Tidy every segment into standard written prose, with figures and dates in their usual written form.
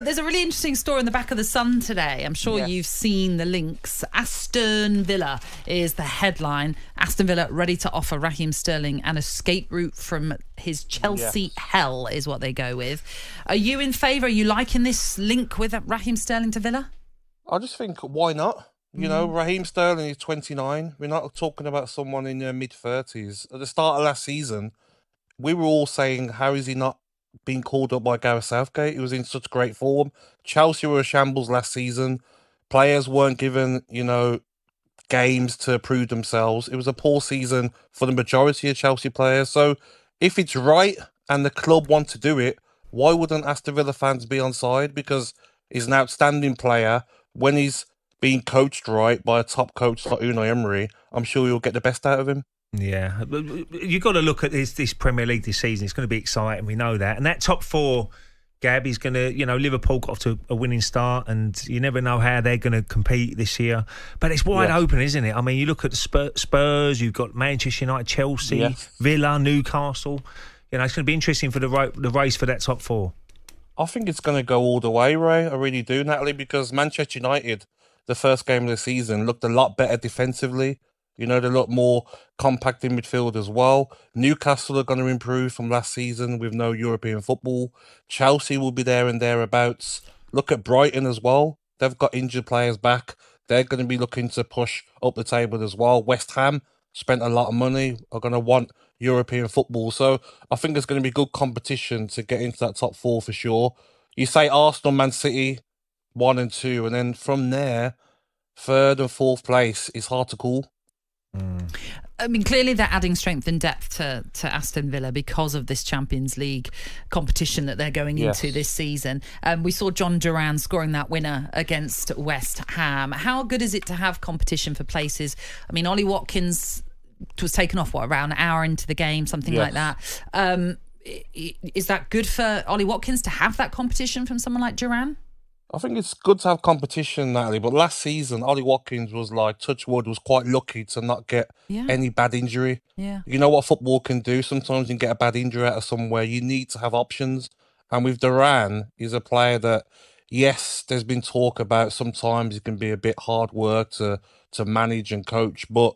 There's a really interesting story in the back of the Sun today. I'm sure you've seen the links. Aston Villa is the headline. Aston Villa ready to offer Raheem Sterling an escape route from his Chelsea hell is what they go with. Are you in favour? Are you liking this link with Raheem Sterling to Villa? I just think, why not? You know, Raheem Sterling is 29. We're not talking about someone in their mid-30s. At the start of last season, we were all saying, how is he not being called up by Gareth Southgate? He was in such great form. Chelsea were a shambles last season. Players weren't given, games to prove themselves. It was a poor season for the majority of Chelsea players. So if it's right and the club want to do it, why wouldn't Aston Villa fans be on side? Because he's an outstanding player. When he's being coached right by a top coach like Unai Emery, I'm sure you'll get the best out of him. Yeah, you've got to look at this Premier League this season. It's going to be exciting. We know that. And that top four, Gabby's going to, Liverpool got off to a winning start, and you never know how they're going to compete this year. But it's wide open, isn't it? I mean, you look at the Spurs, you've got Manchester United, Chelsea, Villa, Newcastle. It's going to be interesting for the race for that top four. I think it's going to go all the way, Ray. I really do, Natalie, because Manchester United, the first game of the season, looked a lot better defensively. They look more compact in midfield as well. Newcastle are going to improve from last season with no European football. Chelsea will be there and thereabouts. Look at Brighton as well. They've got injured players back. They're going to be looking to push up the table as well. West Ham spent a lot of money, are going to want European football. So I think there's going to be good competition to get into that top four for sure. You say Arsenal, Man City, 1 and 2, and then from there, third and fourth place is hard to call. I mean, clearly they're adding strength and depth to Aston Villa because of this Champions League competition that they're going into this season. We saw John Duran scoring that winner against West Ham. How good is it to have competition for places? I mean, Ollie Watkins was taken off, around an hour into the game, something like that. Is that good for Ollie Watkins to have that competition from someone like Duran? I think it's good to have competition, Natalie, but last season, Ollie Watkins was touch wood, was quite lucky to not get any bad injury. Yeah. You know what football can do? Sometimes you can get a bad injury out of somewhere. You need to have options. And with Duran, he's a player that, yes, there's been talk about sometimes it can be a bit hard work to manage and coach, but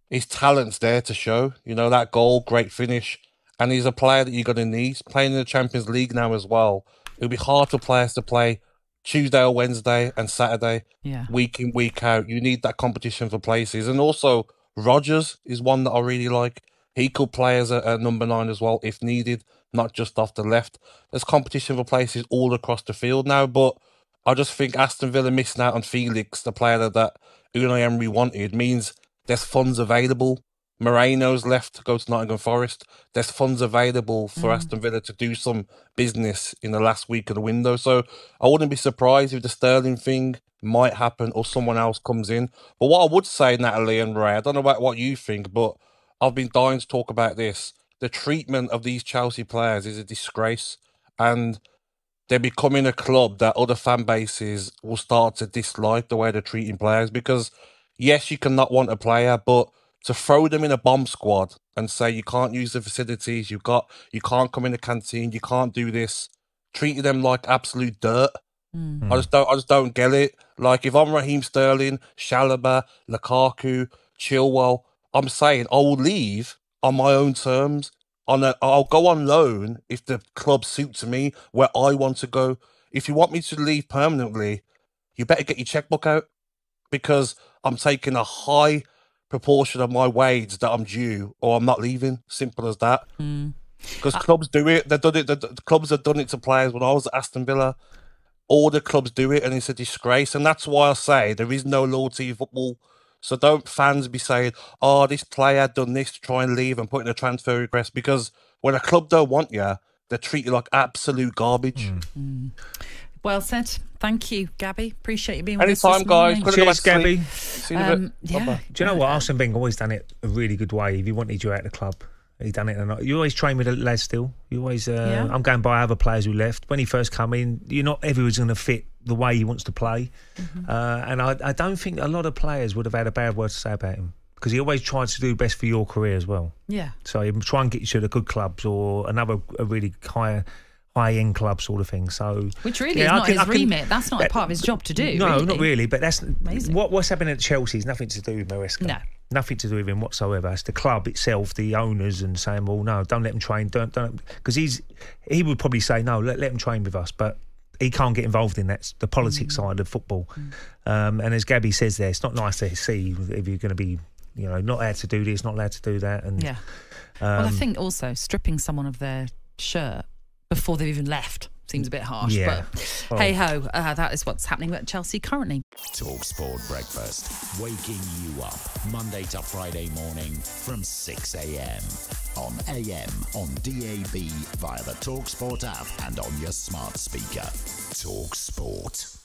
his talent's there to show. That goal, great finish. And he's a player that you're going to need. He's playing in the Champions League now as well. It'll be hard for players to play Tuesday or Wednesday and Saturday, week in, week out. You need that competition for places. And also, Rodgers is one that I really like. He could play as a number 9 as well, if needed, not just off the left. There's competition for places all across the field now, but I just think Aston Villa missing out on Felix, the player that Unai Emery wanted, means there's funds available. Moreno's left to go to Nottingham Forest. There's funds available for Aston Villa to do some business in the last week of the window. So I wouldn't be surprised if the Sterling thing might happen or someone else comes in. But what I would say, Natalie and Ray, I don't know about what you think, but I've been dying to talk about this. The treatment of these Chelsea players is a disgrace. And they're becoming a club that other fan bases will start to dislike the way they're treating players. Because, yes, you can not want a player, but to throw them in a bomb squad and say you can't use the facilities, you can't come in the canteen, you can't do this, treating them like absolute dirt. I just don't get it. Like, if I'm Raheem Sterling, Chalobah, Lukaku, Chilwell, I'm saying I will leave on my own terms. I'll go on loan if the club suits me where I want to go. If you want me to leave permanently, you better get your checkbook out, because I'm taking a high proportion of my wage that I'm due, or I'm not leaving. Simple as that. Because clubs do it. They've done it. The clubs have done it to players. When I was at Aston Villa, all the clubs do it, and it's a disgrace. And that's why I say there is no loyalty in football. So don't fans be saying, "Oh, this player done this to try and leave," and put in a transfer request, because when a club don't want you, they treat you like absolute garbage. Well said. Thank you, Gabby. Appreciate you being with us. Anytime, guys. Cheers, Gabby. See you in a bit. Yeah. Do you know what? Arsene Wenger always done it a really good way. If he wanted you out of the club, he done it. You always train with the lads still. You always. I'm going by other players who left. When he first come in, not everyone's going to fit the way he wants to play. And I don't think a lot of players would have had a bad word to say about him, because he always tried to do best for your career as well. Yeah. So he try and get you to the good clubs or a really high high-end club sort of thing. So, which really is not his remit. That's not part of his job to do. No, really. Not really. But that's what's happening at Chelsea is nothing to do with Maresca. No. Nothing to do with him whatsoever. It's the club itself, the owners, and saying, well, no, don't let him train. Don't, because he would probably say, no, let him train with us, but he can't get involved in that, the politics side of football. And as Gabby says there, it's not nice to see if you're going to be, not allowed to do this, not allowed to do that. And well, I think also stripping someone of their shirt before they've even left seems a bit harsh. Yeah. But hey ho, that is what's happening at Chelsea currently. talkSPORT Breakfast, waking you up Monday to Friday morning from 6 a.m. on AM, on DAB, via the talkSPORT app and on your smart speaker. talkSPORT.